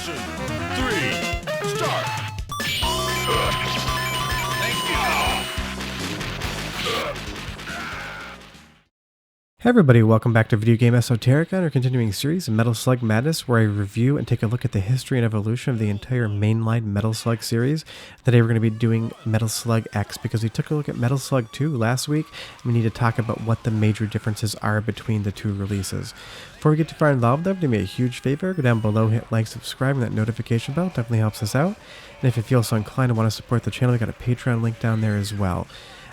Ignition. 3, start. Hey everybody, welcome back to Video Game Esoterica and our continuing series, Metal Slug Madness, where I review and take a look at the history and evolution of the entire mainline Metal Slug series. Today we're going to be doing Metal Slug X because we took a look at Metal Slug 2 last week, and we need to talk about what the major differences are between the two releases. Before we get too far involved though, do me a huge favor, go down below, hit like, subscribe, and that notification bell definitely helps us out. And if you feel so inclined and want to support the channel, we got a Patreon link down there as well.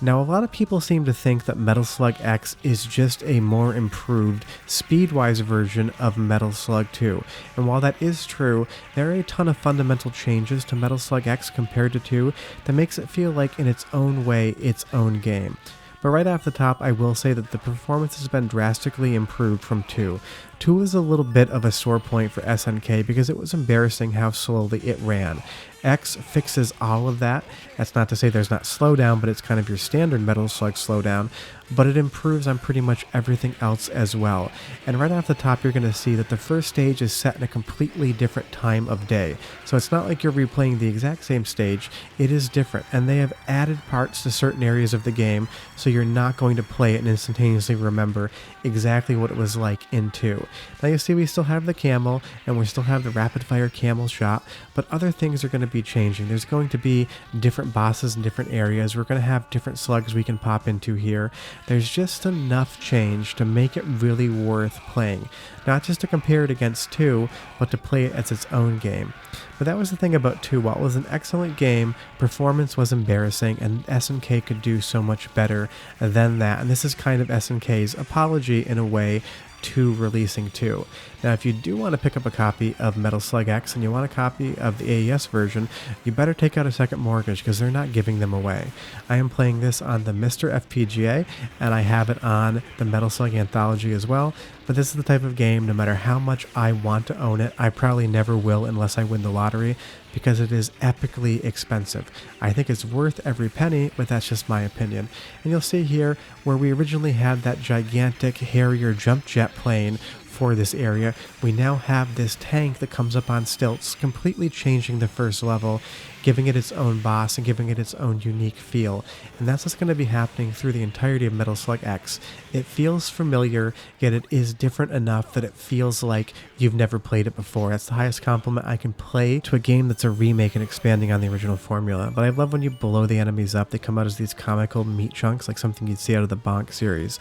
Now, a lot of people seem to think that Metal Slug X is just a more improved, speed-wise version of Metal Slug 2. And while that is true, there are a ton of fundamental changes to Metal Slug X compared to 2 that makes it feel like, in its own way, its own game. But right off the top, I will say that the performance has been drastically improved from 2. 2 was a little bit of a sore point for SNK because it was embarrassing how slowly it ran. X fixes all of that. That's not to say there's not slowdown, but it's kind of your standard Metal Slug slowdown, but it improves on pretty much everything else as well. And right off the top, you're going to see that the first stage is set in a completely different time of day. So it's not like you're replaying the exact same stage, it is different, and they have added parts to certain areas of the game, so you're not going to play it and instantaneously remember exactly what it was like in 2. Now you see we still have the camel, and we still have the rapid fire camel shot, but other things are going to be changing. There's going to be different bosses in different areas. We're going to have different slugs we can pop into here. There's just enough change to make it really worth playing. Not just to compare it against 2, but to play it as its own game. But that was the thing about 2. While it was an excellent game, performance was embarrassing, and SNK could do so much better than that. And this is kind of SNK's apology in a way to releasing 2. Now, if you do want to pick up a copy of Metal Slug X and you want a copy of the AES version, you better take out a second mortgage because they're not giving them away. I am playing this on the Mr. FPGA, and I have it on the Metal Slug Anthology as well, but this is the type of game, no matter how much I want to own it, I probably never will unless I win the lottery, because it is epically expensive. I think it's worth every penny, but that's just my opinion. And you'll see here where we originally had that gigantic Harrier jump jet plane for this area, we now have this tank that comes up on stilts, completely changing the first level, giving it its own boss and giving it its own unique feel. And that's what's going to be happening through the entirety of Metal Slug X. It feels familiar, yet it is different enough that it feels like you've never played it before. That's the highest compliment I can play to a game that's a remake and expanding on the original formula. But I love when you blow the enemies up, they come out as these comical meat chunks, like something you'd see out of the Bonk series.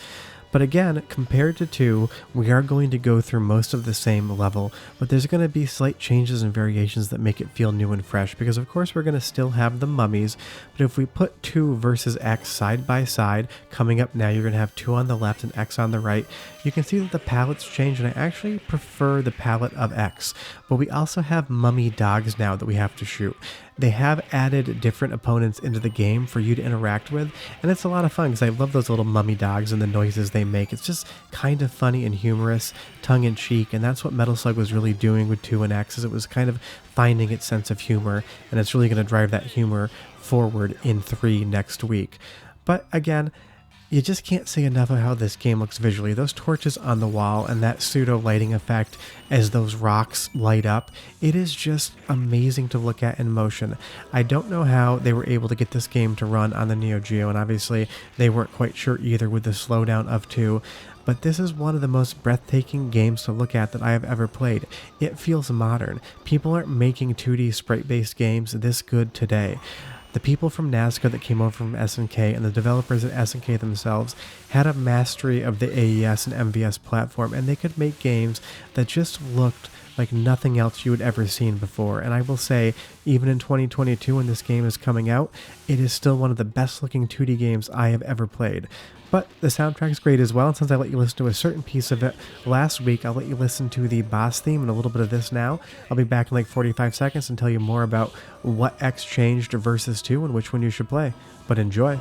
But again, compared to 2, we are going to go through most of the same level, but there's going to be slight changes and variations that make it feel new and fresh, because of course we're going to still have the mummies, but if we put 2 versus X side by side, coming up now you're going to have 2 on the left and X on the right, you can see that the palettes change, and I actually prefer the palette of X, but we also have mummy dogs now that we have to shoot. They have added different opponents into the game for you to interact with, and it's a lot of fun because I love those little mummy dogs and the noises they make. It's just kind of funny and humorous, tongue-in-cheek, and that's what Metal Slug was really doing with 2 and X, is it was kind of finding its sense of humor, and it's really going to drive that humor forward in 3 next week. But again, you just can't say enough of how this game looks visually. Those torches on the wall and that pseudo lighting effect as those rocks light up, it is just amazing to look at in motion. I don't know how they were able to get this game to run on the Neo Geo, and obviously they weren't quite sure either with the slowdown of 2, but this is one of the most breathtaking games to look at that I have ever played. It feels modern. People aren't making 2D sprite-based games this good today. The people from NASCAR that came over from SNK and the developers at SNK themselves had a mastery of the AES and MVS platform, and they could make games that just looked like nothing else you had ever seen before. And I will say, even in 2022 when this game is coming out, it is still one of the best looking 2D games I have ever played. But the soundtrack's great as well, and since I let you listen to a certain piece of it last week, I'll let you listen to the boss theme and a little bit of this now. I'll be back in like 45 seconds and tell you more about what X changed versus 2 and which one you should play. But enjoy!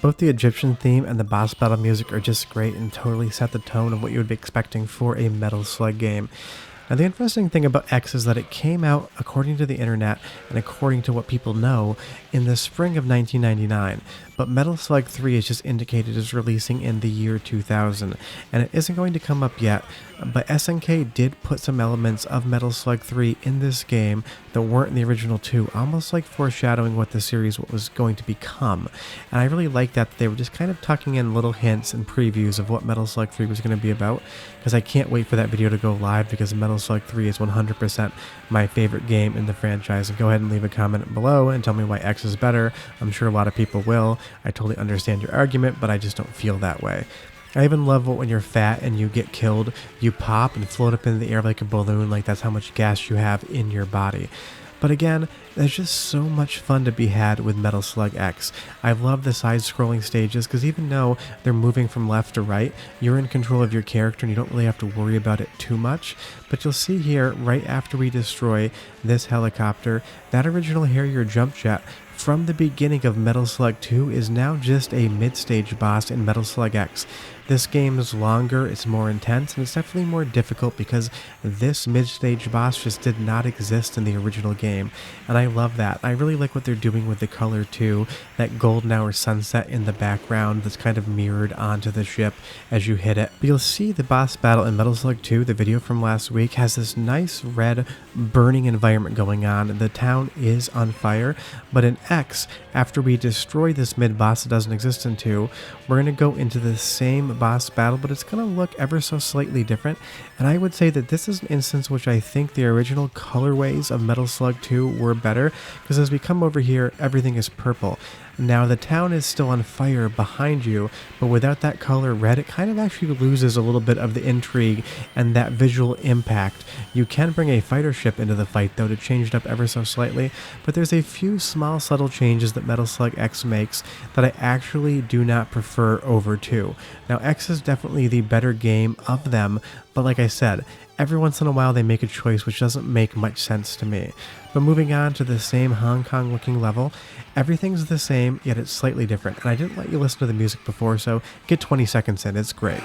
Both the Egyptian theme and the boss battle music are just great and totally set the tone of what you would be expecting for a Metal Slug game. Now the interesting thing about X is that it came out, according to the internet and according to what people know, in the spring of 1999, but Metal Slug 3 is just indicated as releasing in the year 2000, and it isn't going to come up yet, but SNK did put some elements of Metal Slug 3 in this game that weren't in the original 2, almost like foreshadowing what the series was going to become. And I really like that they were just kind of tucking in little hints and previews of what Metal Slug 3 was going to be about, because I can't wait for that video to go live, because Metal Slug 3 is 100% my favorite game in the franchise. And go ahead and leave a comment below and tell me why X is better. I'm sure a lot of people will. I totally understand your argument, but I just don't feel that way. I even love when you're fat and you get killed, you pop and float up in the air like a balloon, like that's how much gas you have in your body. But again, there's just so much fun to be had with Metal Slug X. I love the side-scrolling stages, because even though they're moving from left to right, you're in control of your character and you don't really have to worry about it too much. But you'll see here, right after we destroy this helicopter, that original Harrier jump jet from the beginning of Metal Slug 2 is now just a mid-stage boss in Metal Slug X. This game is longer, it's more intense, and it's definitely more difficult because this mid-stage boss just did not exist in the original game, and I love that. I really like what they're doing with the color too, that golden hour sunset in the background that's kind of mirrored onto the ship as you hit it. But you'll see the boss battle in Metal Slug 2, the video from last week, has this nice red burning environment going on. The town is on fire, but in X, after we destroy this mid-boss that doesn't exist in 2, we're going to go into the same boss battle, but it's going to look ever so slightly different. And I would say that this is an instance which I think the original colorways of Metal Slug 2 were better, because as we come over here, everything is purple. Now the town is still on fire behind you, but without that color red, it kind of actually loses a little bit of the intrigue and that visual impact. You can bring a fighter ship into the fight though to change it up ever so slightly, but there's a few small subtle changes that Metal Slug X makes that I actually do not prefer over 2. Now X is definitely the better game of them, but like I said, every once in a while they make a choice which doesn't make much sense to me. But moving on to the same Hong Kong looking level, everything's the same, yet it's slightly different. And I didn't let you listen to the music before, so get 20 seconds in, it's great.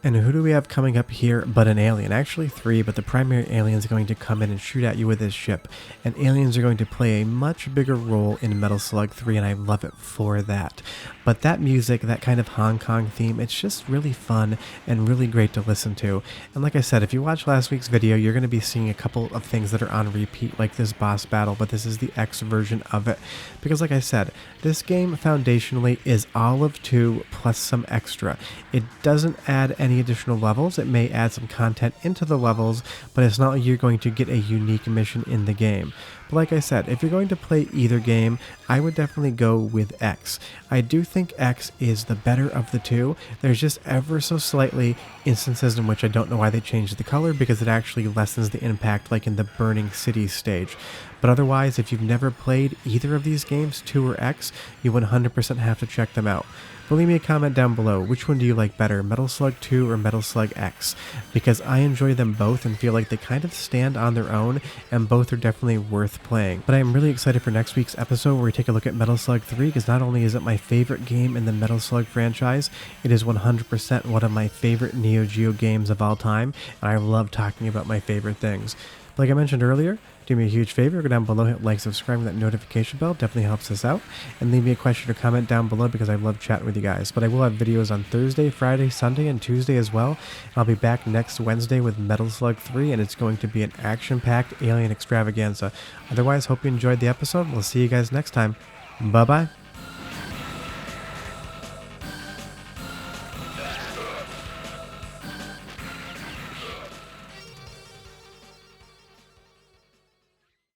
And who do we have coming up here but an alien? Actually 3, but the primary alien is going to come in and shoot at you with his ship. And aliens are going to play a much bigger role in Metal Slug 3, and I love it for that. But that music, that kind of Hong Kong theme, it's just really fun and really great to listen to. And like I said, if you watched last week's video, you're going to be seeing a couple of things that are on repeat, like this boss battle, but this is the X version of it. Because like I said, this game foundationally is all of 2 plus some extra. It doesn't add any additional levels. It may add some content into the levels, but it's not like you're going to get a unique mission in the game. But like I said, if you're going to play either game, I would definitely go with X. I do think X is the better of the 2. There's just ever so slightly instances in which I don't know why they changed the color, because it actually lessens the impact, like in the Burning City stage. But otherwise, if you've never played either of these games, 2 or X, you 100% have to check them out. But leave me a comment down below, which one do you like better, Metal Slug 2 or Metal Slug X? Because I enjoy them both and feel like they kind of stand on their own, and both are definitely worth playing. But I am really excited for next week's episode where we take a look at Metal Slug 3, because not only is it my favorite game in the Metal Slug franchise, it is 100% one of my favorite Neo Geo games of all time, and I love talking about my favorite things. But like I mentioned earlier, do me a huge favor, go down below, hit like, subscribe, and that notification bell, definitely helps us out, and leave me a question or comment down below, because I love chatting with you guys. But I will have videos on Thursday, Friday, Sunday, and Tuesday as well. I'll be back next Wednesday with Metal Slug 3, and it's going to be an action-packed alien extravaganza. Otherwise, hope you enjoyed the episode. We'll see you guys next time. Bye-bye.